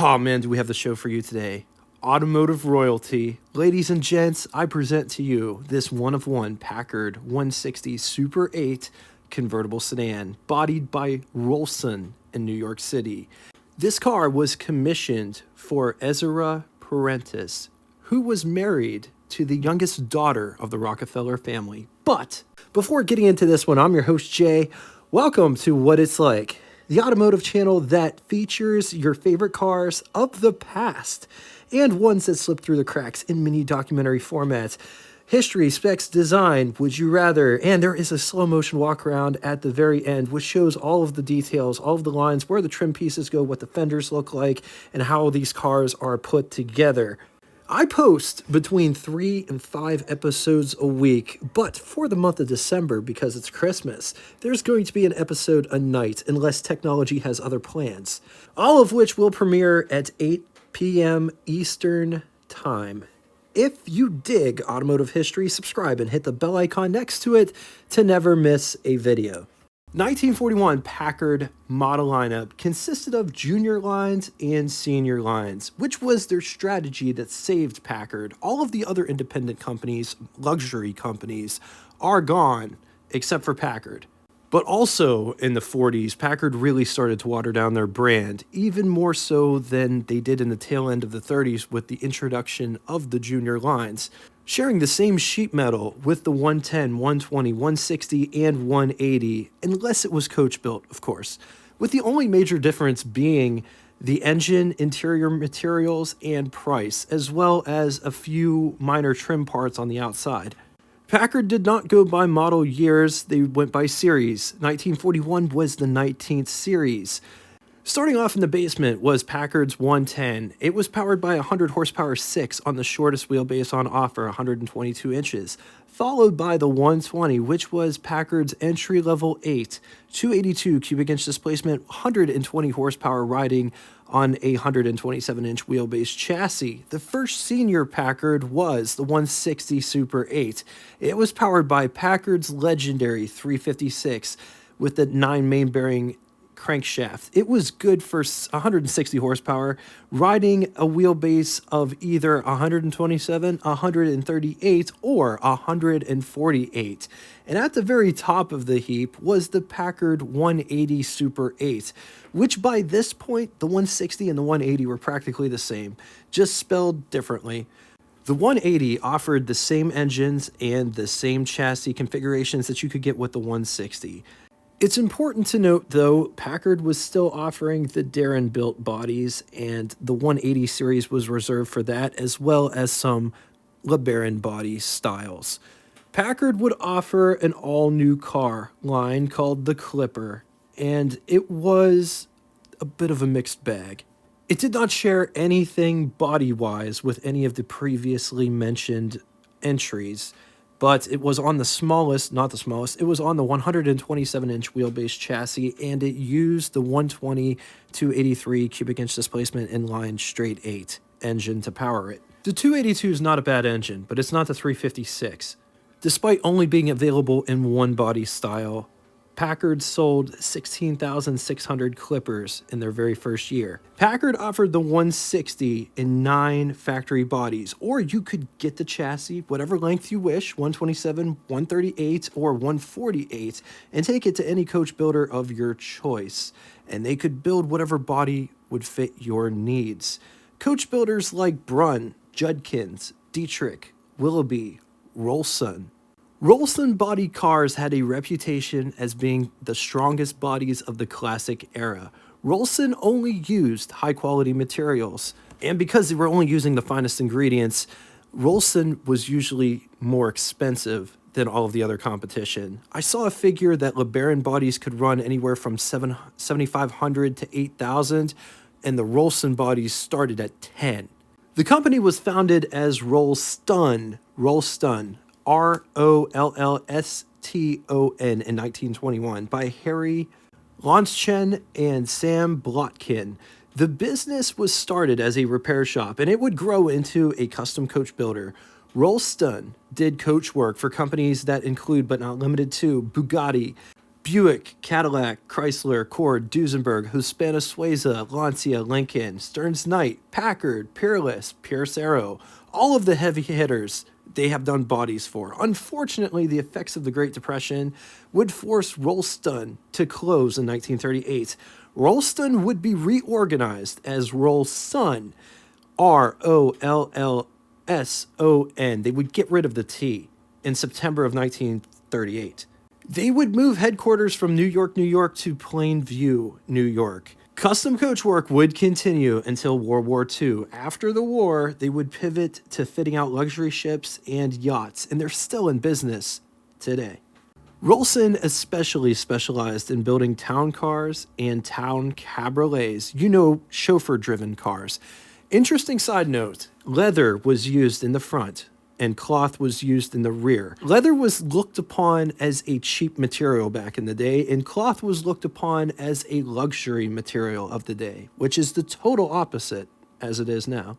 Oh man, do we have the show for you today. Automotive royalty. Ladies and gents, I present to you this one-of-one Packard 160 Super 8 convertible sedan, bodied by Rollson in New York City. This car was commissioned for Ezra Prentice, who was married to the youngest daughter of the Rockefeller family. But before getting into this one, I'm your host, Jay. Welcome to What It's Like, the automotive channel that features your favorite cars of the past and ones that slip through the cracks in mini documentary formats. History, specs, design, would you rather, and there is a slow motion walk around at the very end which shows all of the details, all of the lines, where the trim pieces go, what the fenders look like, and how these cars are put together. I post between 3 and 5 episodes a week, but for the month of December, because it's Christmas, there's going to be an episode a night unless technology has other plans, all of which will premiere at 8 p.m. Eastern Time. If you dig automotive history, subscribe and hit the bell icon next to it to never miss a video. 1941 Packard model lineup consisted of junior lines and senior lines, which was their strategy that saved Packard. All of the other independent companies, luxury companies, are gone except for Packard. But also in the 40s, Packard really started to water down their brand, even more so than they did in the tail end of the 30s with the introduction of the junior lines, sharing the same sheet metal with the 110, 120, 160, and 180, unless it was coach built, of course, with the only major difference being the engine, interior materials, and price, as well as a few minor trim parts on the outside. Packard did not go by model years, they went by series. 1941 was the 19th series. Starting off in the basement was Packard's 110. It was powered by a 100 horsepower 6 on the shortest wheelbase on offer, 122 inches, followed by the 120, which was Packard's entry-level 8, 282 cubic inch displacement, 120 horsepower riding on a 127-inch wheelbase chassis. The first senior Packard was the 160 Super 8. It was powered by Packard's legendary 356 with the 9 main bearing crankshaft. It was good for 160 horsepower, riding a wheelbase of either 127, 138, or 148. And at the very top of the heap was the Packard 180 Super 8, which by this point, the 160 and the 180 were practically the same, just spelled differently. The 180 offered the same engines and the same chassis configurations that you could get with the 160. It's important to note, though, Packard was still offering the Darren-built bodies, and the 180 series was reserved for that, as well as some LeBaron body styles. Packard would offer an all-new car line called the Clipper, and it was a bit of a mixed bag. It did not share anything body-wise with any of the previously mentioned entries, but it was on the smallest, not the smallest, it was on the 127-inch wheelbase chassis, and it used the 120 283 cubic inch displacement inline straight 8 engine to power it. The 282 is not a bad engine, but it's not the 356. Despite only being available in one body style, Packard sold 16,600 Clippers in their very first year. Packard offered the 160 in 9 factory bodies, or you could get the chassis, whatever length you wish, 127, 138, or 148, and take it to any coach builder of your choice. And they could build whatever body would fit your needs. Coach builders like Brunn, Judkins, Dietrich, Willoughby, Rollson. Rollson body cars had a reputation as being the strongest bodies of the classic era. Rollson only used high-quality materials, and because they were only using the finest ingredients, Rollson was usually more expensive than all of the other competition. I saw a figure that LeBaron bodies could run anywhere from $7,500 to $8,000, and the Rollson bodies started at $10,000. The company was founded as Rollston, Rollston, in 1921 by Harry Launchen and Sam Blotkin. The business was started as a repair shop, and it would grow into a custom coach builder. Rollston did coach work for companies that include, but not limited to, Bugatti, Buick, Cadillac, Chrysler, Ford, Duesenberg, Husqvarna, Suiza, Lancia, Lincoln, Stearns Knight, Packard, Peerless, Pierce Arrow, all of the heavy hitters they have done bodies for. Unfortunately, the effects of the Great Depression would force Rollson to close in 1938. Rollson would be reorganized as Rollson, Rollson. They would get rid of the T in September of 1938. They would move headquarters from New York, New York to Plainview, New York. Custom coach work would continue until World War II. After the war, they would pivot to fitting out luxury ships and yachts, and they're still in business today. Rollson especially specialized in building town cars and town cabriolets, chauffeur-driven cars. Interesting side note, leather was used in the front and cloth was used in the rear. Leather was looked upon as a cheap material back in the day, and cloth was looked upon as a luxury material of the day, which is the total opposite as it is now.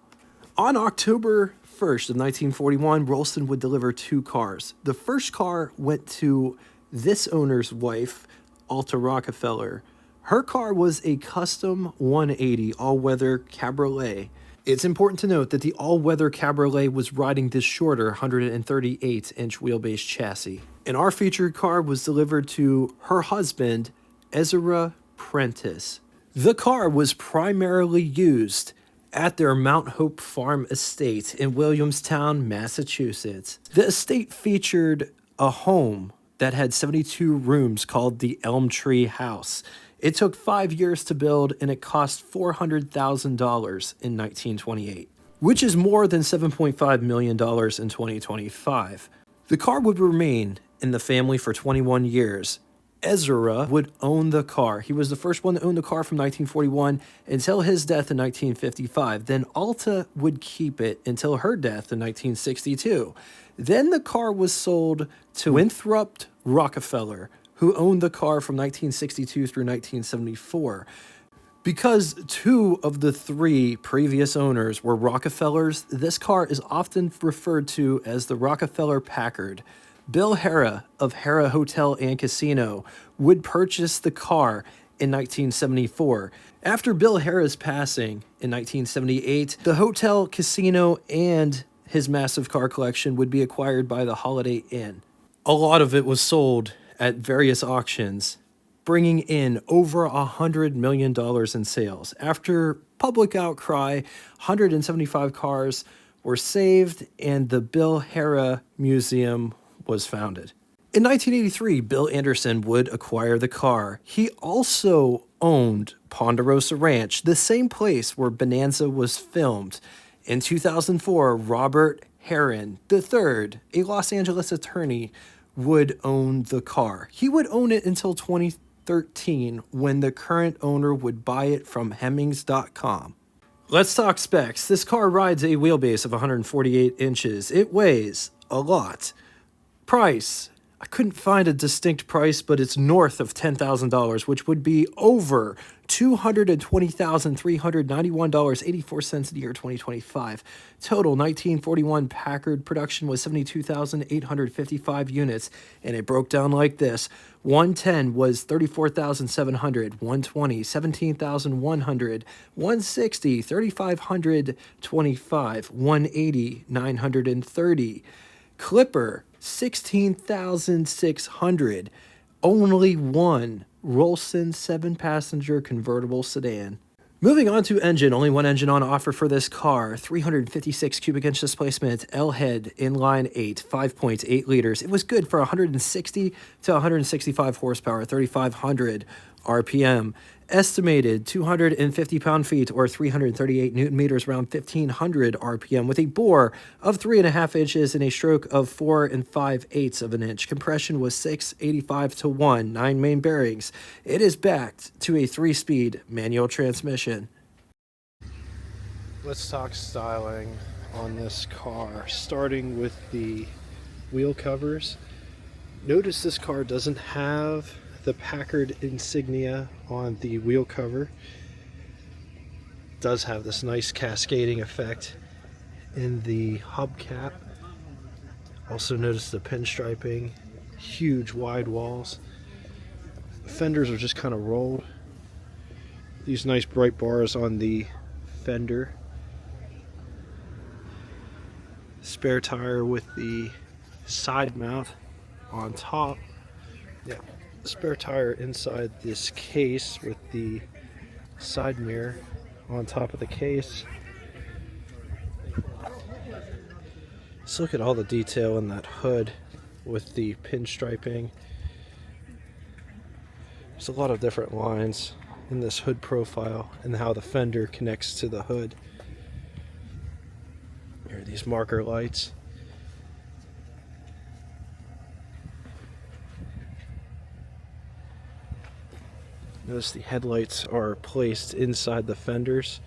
On October 1st of 1941, Rollson would deliver 2 cars. The first car went to this owner's wife, Alta Rockefeller. Her car was a custom 180 all-weather cabriolet. It's important to note that the all-weather cabriolet was riding this shorter 138-inch wheelbase chassis. And our featured car was delivered to her husband, Ezra Prentice. The car was primarily used at their Mount Hope Farm estate in Williamstown, Massachusetts. The estate featured a home that had 72 rooms called the Elm Tree House. It took 5 years to build, and it cost $400,000 in 1928, which is more than $7.5 million in 2025. The car would remain in the family for 21 years. Ezra would own the car. He was the first one to own the car from 1941 until his death in 1955. Then Alta would keep it until her death in 1962. Then the car was sold to Winthrop Rockefeller, who owned the car from 1962 through 1974. Because 2 of the 3 previous owners were Rockefellers, this car is often referred to as the Rockefeller Packard. Bill Harrah of Harrah Hotel and Casino would purchase the car in 1974. After Bill Harrah's passing in 1978, the hotel, casino, and his massive car collection would be acquired by the Holiday Inn. A lot of it was sold at various auctions, bringing in over $100 million in sales. After public outcry, 175 cars were saved, and the Bill Harrah Museum was founded. In 1983, Bill Anderson would acquire the car. He also owned Ponderosa Ranch, the same place where Bonanza was filmed. In 2004, Robert Herron III, a Los Angeles attorney, would own the car. He would own it until 2013, when the current owner would buy it from Hemmings.com. Let's talk specs. This car rides a wheelbase of 148 inches. It weighs a lot. Price. I couldn't find a distinct price, but it's north of $10,000, which would be over $220,391.84 in the year 2025. Total 1941 Packard production was 72,855 units, and it broke down like this. 110 was 34,700, 120, 17,100, 160, 3,525, 180, 930. Clipper, 16,600. Only one Rollson 7-passenger convertible sedan. Moving on to engine, only one engine on offer for this car. 356 cubic inch displacement, L-head, inline 8, 5.8 liters. It was good for 160 to 165 horsepower, 3,500 RPM. Estimated 250 pound-feet or 338 newton meters, around 1,500 RPM, with a bore of 3.5 inches and a stroke of 4 5/8 of an inch. Compression was 685 to 1, 9 main bearings. It is backed to a 3-speed manual transmission. Let's talk styling on this car, starting with the wheel covers. Notice this car doesn't have the Packard insignia on the wheel cover. It does have this nice cascading effect in the hubcap. Also notice the pinstriping, huge wide walls. Fenders are just kind of rolled. These nice bright bars on the fender. Spare tire with the side mount on top. Yeah, spare tire inside this case with the side mirror on top of the case. Let's look at all the detail in that hood with the pinstriping. There's a lot of different lines in this hood profile and how the fender connects to the hood. Here are these marker lights. Notice the headlights are placed inside the fenders.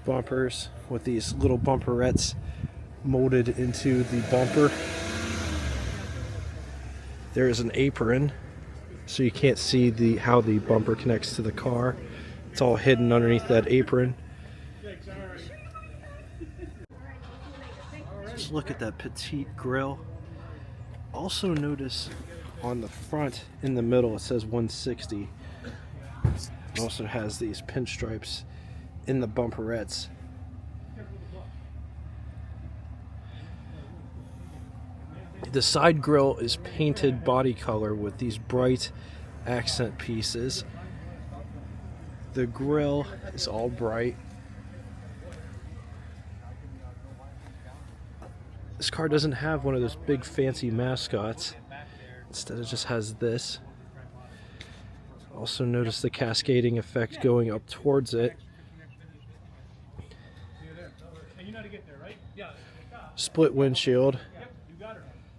Bumpers with these little bumperettes molded into the bumper. There is an apron, so you can't see how the bumper connects to the car. It's all hidden underneath that apron. Just look at that petite grille. Also notice on the front, in the middle, it says 160. It also has these pinstripes in the bumperettes. The side grille is painted body color with these bright accent pieces. The grille is all bright. This car doesn't have one of those big fancy mascots. Instead, it just has this. Also notice the cascading effect going up towards it. Split windshield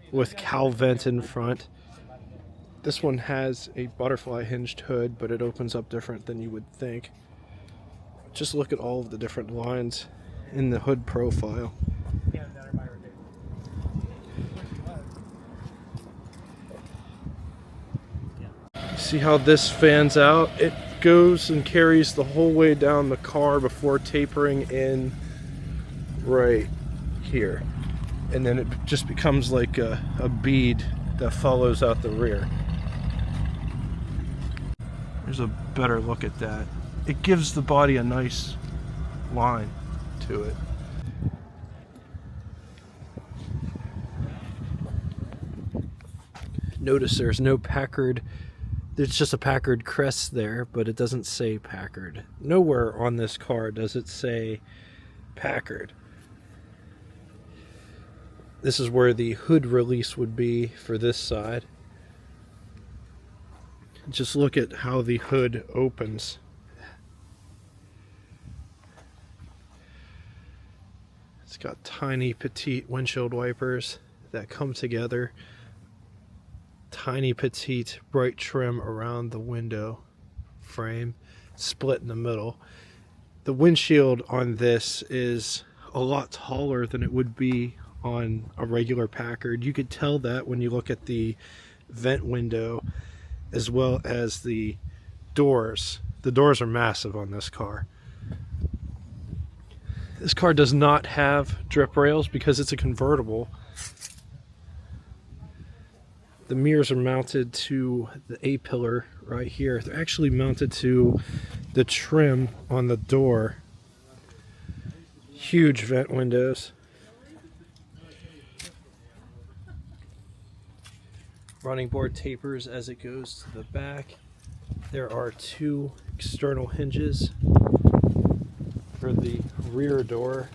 with cowl vent in front. This one has a butterfly hinged hood, but it opens up different than you would think. Just look at all of the different lines in the hood profile. See how this fans out? It goes and carries the whole way down the car before tapering in right here. And then it just becomes like a bead that follows out the rear. There's a better look at that. It gives the body a nice line to it. Notice there's no Packard. There's just a Packard crest there, but it doesn't say Packard. Nowhere on this car does it say Packard. This is where the hood release would be for this side. Just look at how the hood opens. It's got tiny petite windshield wipers that come together. Tiny petite bright trim around the window frame, split in the middle. The windshield on this is a lot taller than it would be on a regular Packard. You could tell that when you look at the vent window as well as the doors. The doors are massive on this car. This car does not have drip rails because it's a convertible. The mirrors are mounted to the A-pillar right here. They're actually mounted to the trim on the door. Huge vent windows. Running board tapers as it goes to the back. There are two external hinges for the rear door.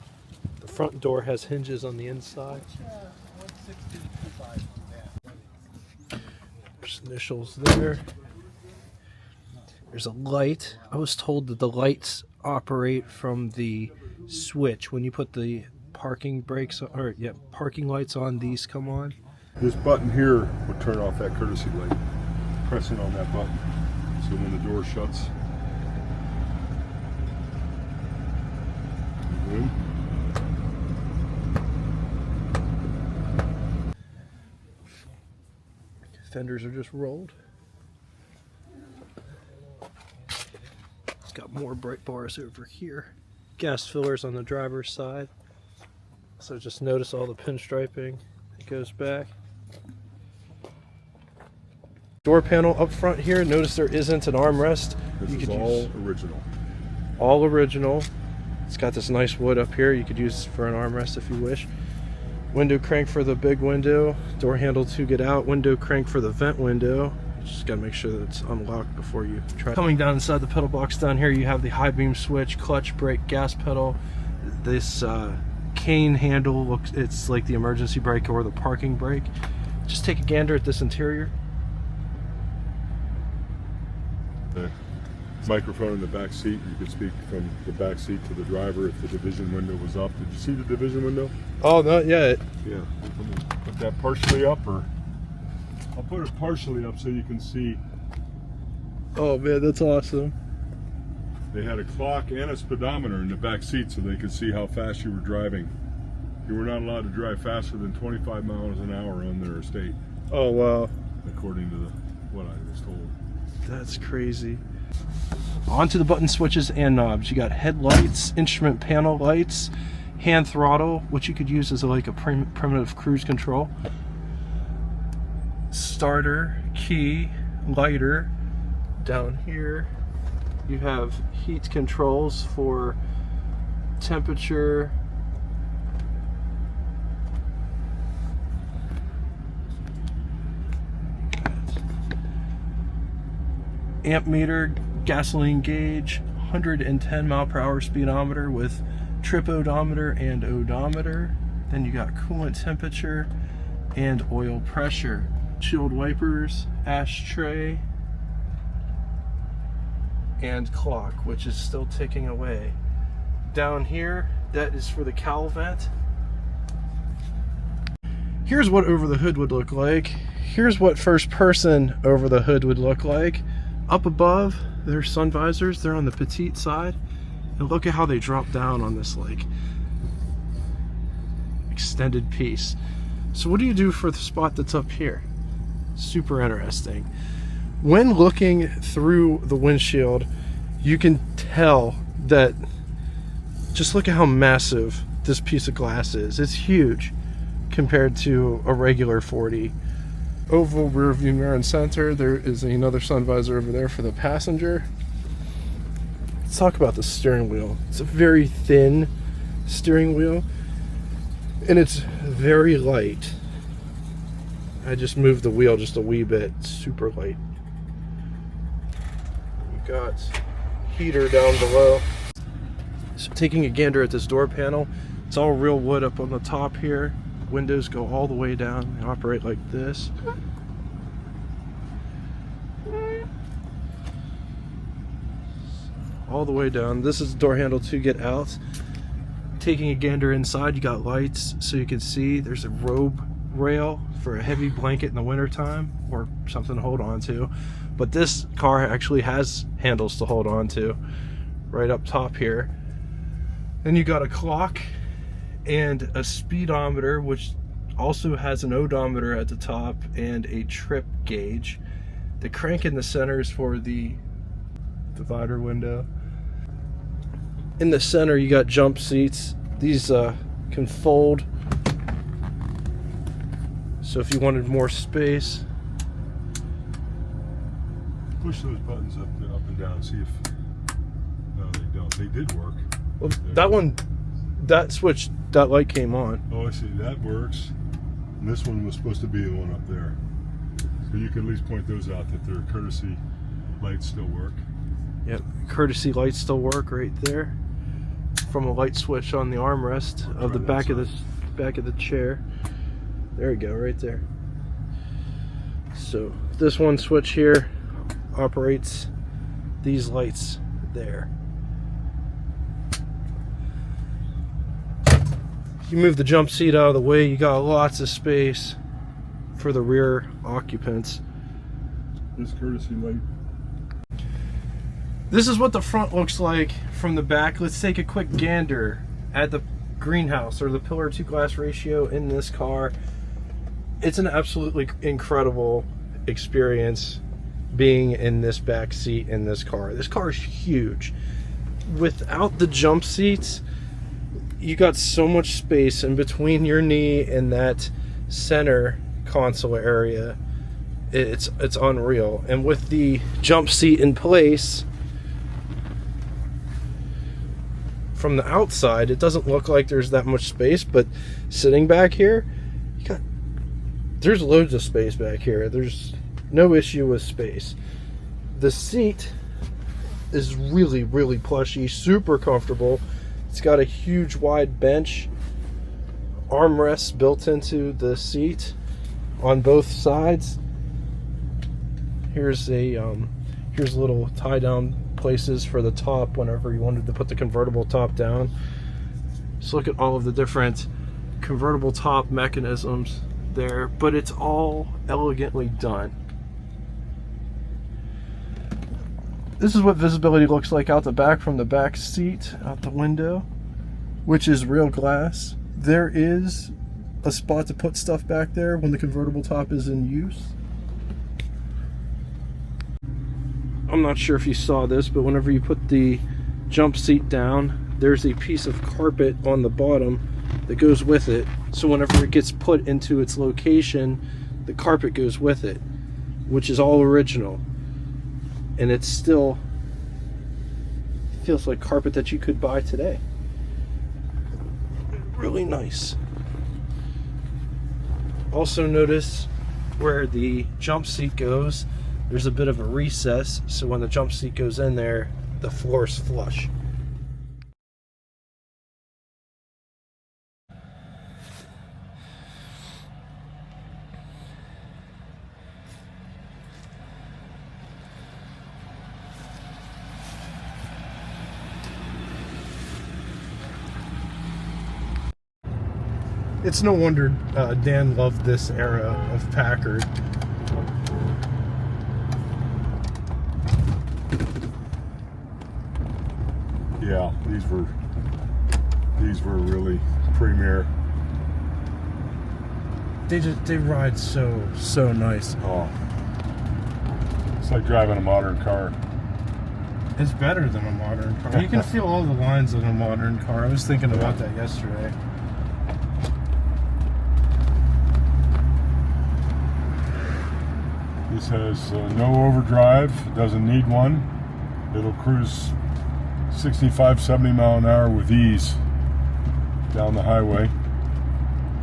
The front door has hinges on the inside. There's initials there. There's a light. I was told that the lights operate from the switch. When you put the parking brakes, or yeah, parking lights on, these come on. This button here would turn off that courtesy light. Pressing on that button. So when the door shuts. Good. Fenders are just rolled. It's got more bright bars over here. Gas fillers on the driver's side. So just notice all the pinstriping that goes back. Door panel up front here. Notice there isn't an armrest. This is all original. All original. It's got this nice wood up here. You could use for an armrest if you wish. Window crank for the big window. Door handle to get out. Window crank for the vent window. You just gotta make sure that it's unlocked before you try. Coming down inside the pedal box down here, you have the high beam switch, clutch, brake, gas pedal. This cane handle looks, it's like the emergency brake or the parking brake. Just take a gander at this interior. The microphone in the back seat. You could speak from the back seat to the driver if the division window was up. Did you see the division window? Oh, not yet. Yeah. Let me put that partially up, or I'll put it partially up so you can see. Oh man, that's awesome. They had a clock and a speedometer in the back seat so they could see how fast you were driving. You were not allowed to drive faster than 25 miles an hour on their estate. Oh wow. According to what I was told. That's crazy. Onto the button switches and knobs. You got headlights, instrument panel lights, hand throttle, which you could use as like a primitive cruise control. Starter, key, lighter. Down here you have heat controls for temperature, amp meter, gasoline gauge, 110 mile per hour speedometer with trip odometer and odometer. Then you got coolant temperature and oil pressure. Shield wipers, ashtray, and clock, which is still ticking away. Down here, that is for the cowl vent. Here's what over the hood would look like. Here's what first person over the hood would look like. Up above, there's sun visors. They're on the petite side. And look at how they drop down on this like extended piece. So what do you do for the spot that's up here? Super interesting. When looking through the windshield, you can tell that, just look at how massive this piece of glass is. It's huge compared to a regular 40. Oval rear view mirror and center. There is another sun visor over there for the passenger. Let's talk about the steering wheel. It's a very thin steering wheel and it's very light. I just moved the wheel just a wee bit. It's super light. We've got heater down below. So taking a gander at this door panel, it's all real wood up on the top here. Windows go all the way down. They operate like this. All the way down. This is the door handle to get out. Taking a gander inside, you got lights so you can see. There's a robe rail for a heavy blanket in the wintertime or something to hold on to. But this car actually has handles to hold on to right up top here. Then you got a clock and a speedometer, which also has an odometer at the top and a trip gauge. The crank in the center is for the divider window. In the center you got jump seats. These can fold, so if you wanted more space. Push those buttons up and down, see if no, they don't. They did work. Well, that one, that switch, that light came on. Oh, I see. That works. And this one was supposed to be the one up there. So you can at least point those out that their courtesy lights still work. Yep, courtesy lights still work right there. From a light switch on the armrest of the back of the chair. There we go, right there. So this one switch here operates these lights there. You move the jump seat out of the way, you got lots of space for the rear occupants. This courtesy light. This is what the front looks like from the back. Let's take a quick gander at the greenhouse or the pillar to glass ratio in this car. It's an absolutely incredible experience being in this back seat in this car. This car is huge. Without the jump seats, you got so much space in between your knee and that center console area. it's unreal. And with the jump seat in place, from the outside, it doesn't look like there's that much space, but sitting back here, there's loads of space back here. There's no issue with space. The seat is really, really plushy, super comfortable. It's got a huge wide bench, armrests built into the seat on both sides. Here's little tie down places for the top whenever you wanted to put the convertible top down. Just look at all of the different convertible top mechanisms there, but it's all elegantly done. This is what visibility looks like out the back from the back seat, out the window, which is real glass. There is a spot to put stuff back there when the convertible top is in use. I'm not sure if you saw this, but whenever you put the jump seat down, there's a piece of carpet on the bottom that goes with it. So whenever it gets put into its location, the carpet goes with it, which is all original. And it still feels like carpet that you could buy today. Really nice. Also notice where the jump seat goes, there's a bit of a recess, so when the jump seat goes in there, the floor is flush. It's no wonder Dan loved this era of Packard. Yeah, these were really premier. They ride so nice. Oh, it's like driving a modern car. It's better than a modern car. You can feel all the lines in a modern car. I was thinking about that yesterday. This has no overdrive, it doesn't need one. It'll cruise 65, 70 mile an hour with ease down the highway.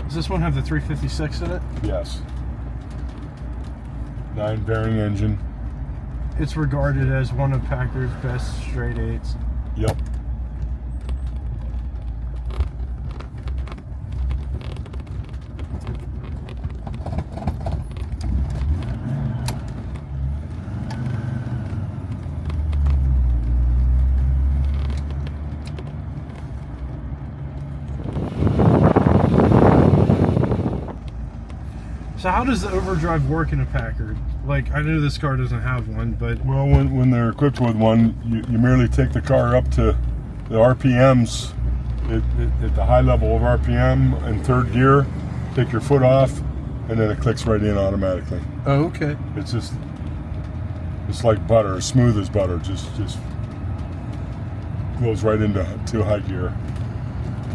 Does this one have the 356 in it? Yes. 9-bearing engine. It's regarded as one of Packard's best straight eights. Yep. So how does the overdrive work in a Packard? Like, I know this car doesn't have one, but... Well, when they're equipped with one, you merely take the car up to the RPMs at the high level of RPM in third gear, take your foot off, and then it clicks right in automatically. Oh, okay. It's like butter, smooth as butter, just goes right into high gear.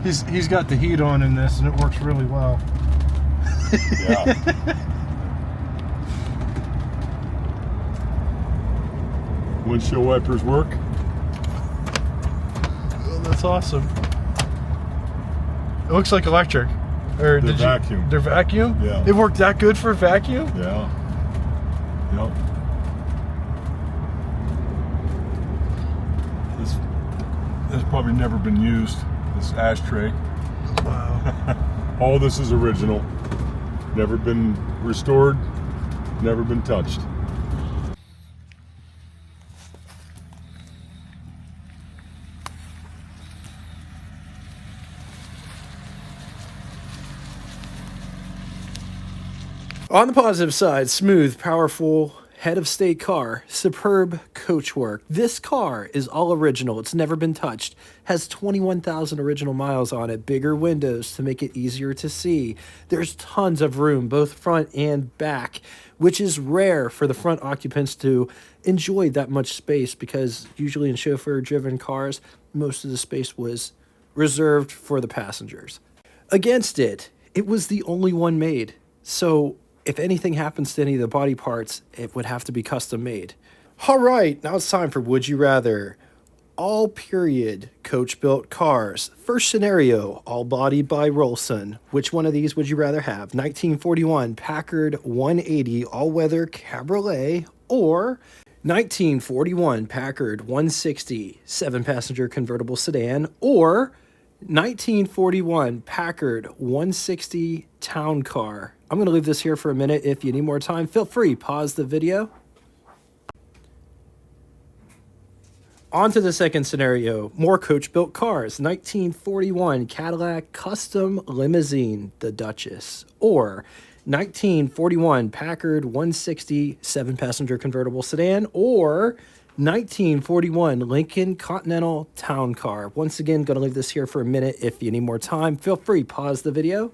He's got the heat on in this, and it works really well. Yeah. Windshield wipers work. Oh, that's awesome. It looks like electric. Or They're vacuum. They're vacuum? Yeah. It worked that good for vacuum? Yeah. Yep. This has probably never been used, this ashtray. Wow. All this is original. Never been restored, never been touched. On the positive side, smooth, powerful, head of state car, superb coachwork. This car is all original. It's never been touched. Has 21,000 original miles on it. Bigger windows to make it easier to see. There's tons of room, both front and back, which is rare for the front occupants to enjoy that much space, because usually in chauffeur-driven cars, most of the space was reserved for the passengers. Against it, it was the only one made. So If anything happens to any of the body parts, it would have to be custom made. All right, now it's time for Would You Rather. All period coach built cars. First scenario, all bodied by Rollson. Which one of these would you rather have? 1941 Packard 180 all weather cabriolet or 1941 Packard 160 7-passenger convertible sedan or 1941 Packard 160 town car. I'm going to leave this here for a minute. If you need more time, feel free, pause the video. On to the second scenario, more coach-built cars. 1941 Cadillac Custom Limousine, the Duchess. Or 1941 Packard 160 7-passenger convertible sedan. Or 1941 Lincoln Continental Town Car. Once again, going to leave this here for a minute. If you need more time, feel free, pause the video.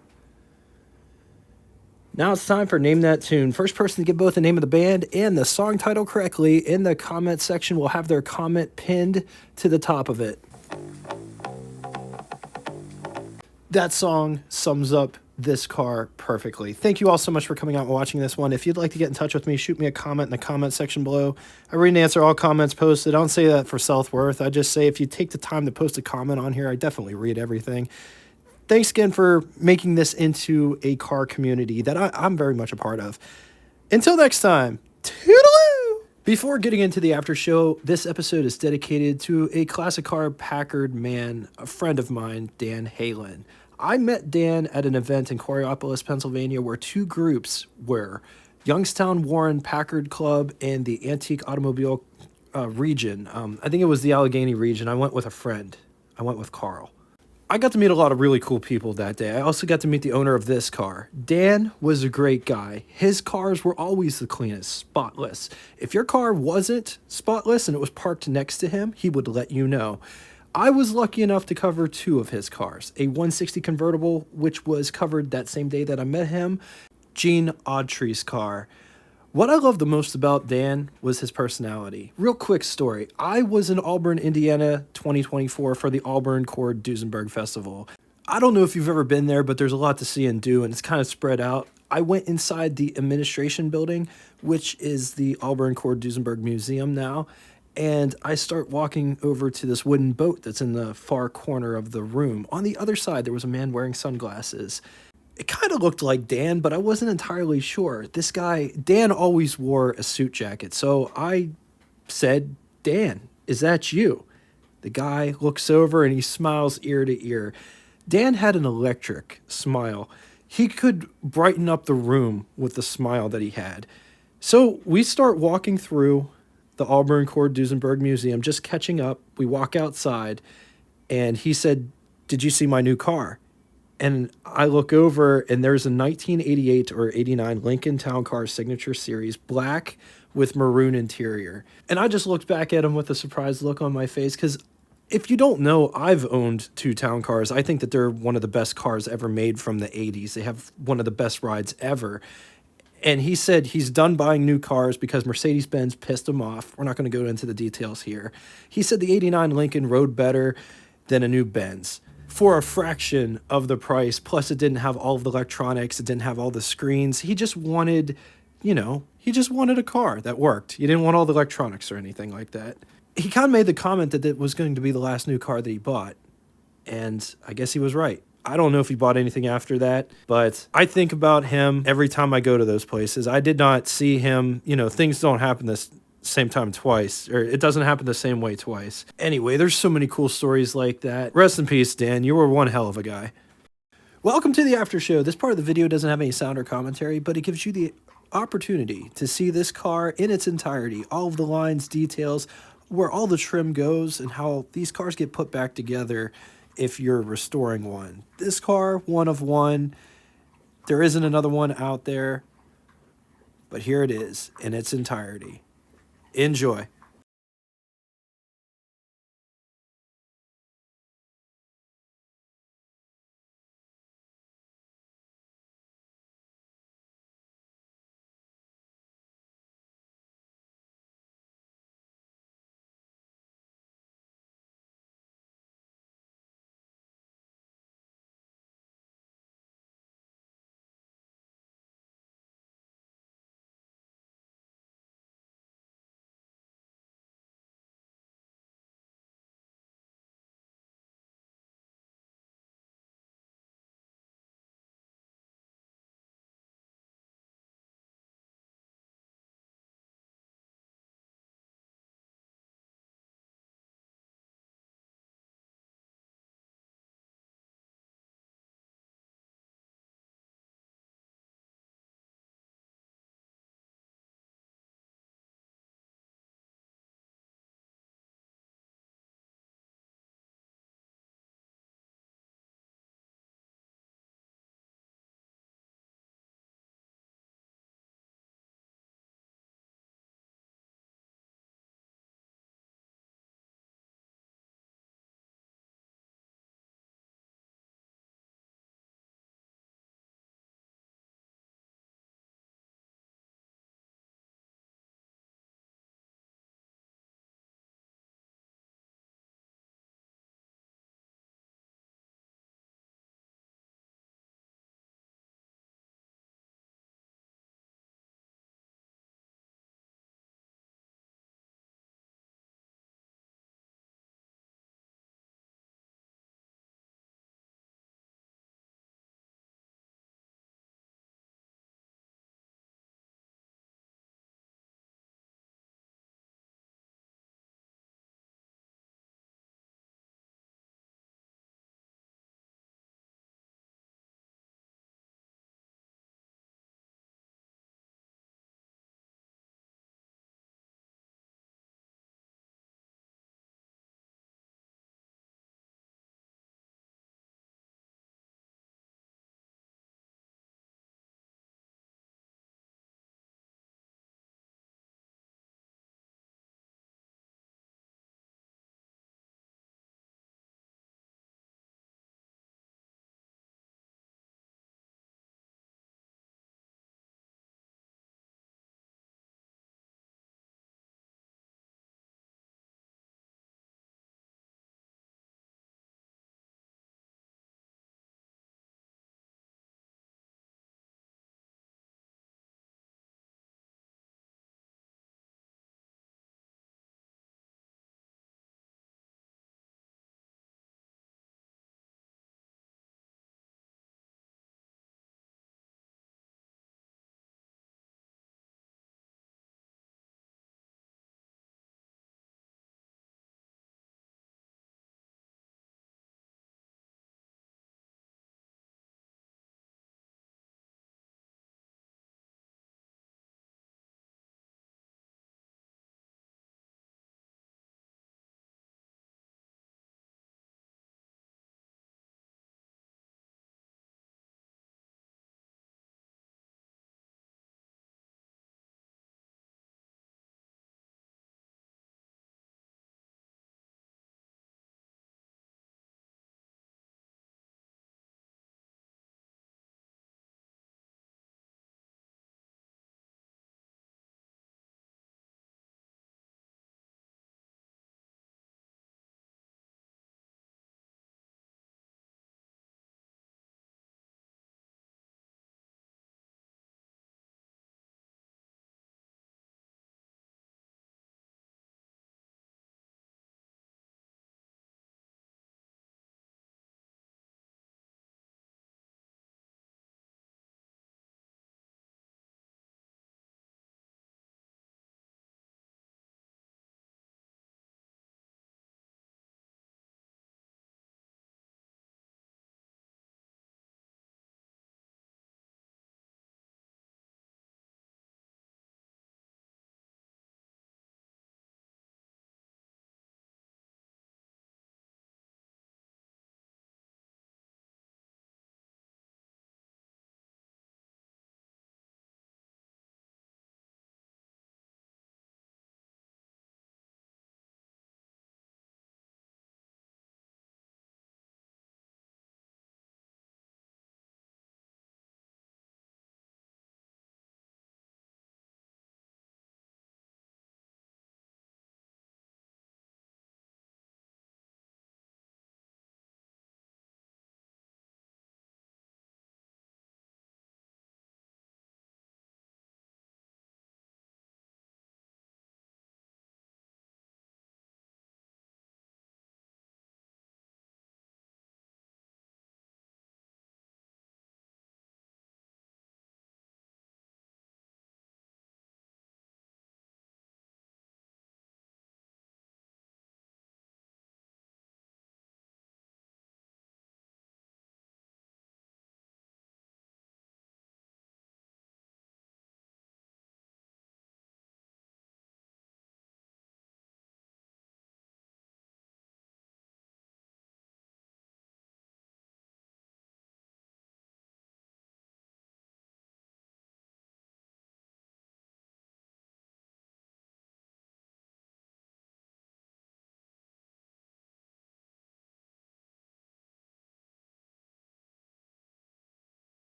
Now it's time for Name That Tune. First person to get both the name of the band and the song title correctly in the comment section will have their comment pinned to the top of it. That song sums up this car perfectly. Thank you all so much for coming out and watching this one. If you'd like to get in touch with me, shoot me a comment in the comment section below. I read and answer all comments posted. I don't say that for self-worth. I just say if you take the time to post a comment on here, I definitely read everything. Thanks again for making this into a car community that I'm very much a part of. Until next time, toodaloo! Before getting into the after show, this episode is dedicated to a classic car Packard man, a friend of mine, Dan Halen. I met Dan at an event in Coraopolis, Pennsylvania, where two groups were Youngstown Warren Packard Club and the Antique Automobile region. I think it was the Allegheny region. I went with a friend. I went with Carl. I got to meet a lot of really cool people that day. I also got to meet the owner of this car. Dan was a great guy. His cars were always the cleanest, spotless. If your car wasn't spotless and it was parked next to him, he would let you know. I was lucky enough to cover two of his cars. A 160 convertible, which was covered that same day that I met him. Gene Autry's car. What I loved the most about Dan was his personality. Real quick story. I was in Auburn, Indiana, 2024 for the Auburn Cord Duesenberg Festival. I don't know if you've ever been there, but there's a lot to see and do, and it's kind of spread out. I went inside the administration building, which is the Auburn Cord Duesenberg Museum now, and I start walking over to this wooden boat that's in the far corner of the room. On the other side, there was a man wearing sunglasses. It kind of looked like Dan, but I wasn't entirely sure. This guy, Dan always wore a suit jacket. So I said, Dan, is that you? The guy looks over and he smiles ear to ear. Dan had an electric smile. He could brighten up the room with the smile that he had. So we start walking through the Auburn Cord Duesenberg Museum, just catching up. We walk outside and he said, did you see my new car? And I look over, and there's a 1988 or 89 Lincoln Town Car Signature Series, black with maroon interior. And I just looked back at him with a surprised look on my face, because if you don't know, I've owned two town cars. I think that they're one of the best cars ever made from the 80s. They have one of the best rides ever. And he said he's done buying new cars because Mercedes-Benz pissed him off. We're not going to go into the details here. He said the 89 Lincoln rode better than a new Benz for a fraction of the price. Plus, it didn't have all of the electronics. It didn't have all the screens. He just wanted, he just wanted a car that worked. He didn't want all the electronics or anything like that. He kind of made the comment that it was going to be the last new car that he bought. And I guess he was right. I don't know if he bought anything after that, but I think about him every time I go to those places. I did not see him, things don't happen this same time twice, or it doesn't happen the same way twice. Anyway, there's so many cool stories like that. Rest in peace, Dan. You were one hell of a guy. Welcome to the after show. This part of the video doesn't have any sound or commentary, but it gives you the opportunity to see this car in its entirety, all of the lines, details, where all the trim goes, and how these cars get put back together if you're restoring one. This car, one of one. There isn't another one out there, but here it is in its entirety. Enjoy.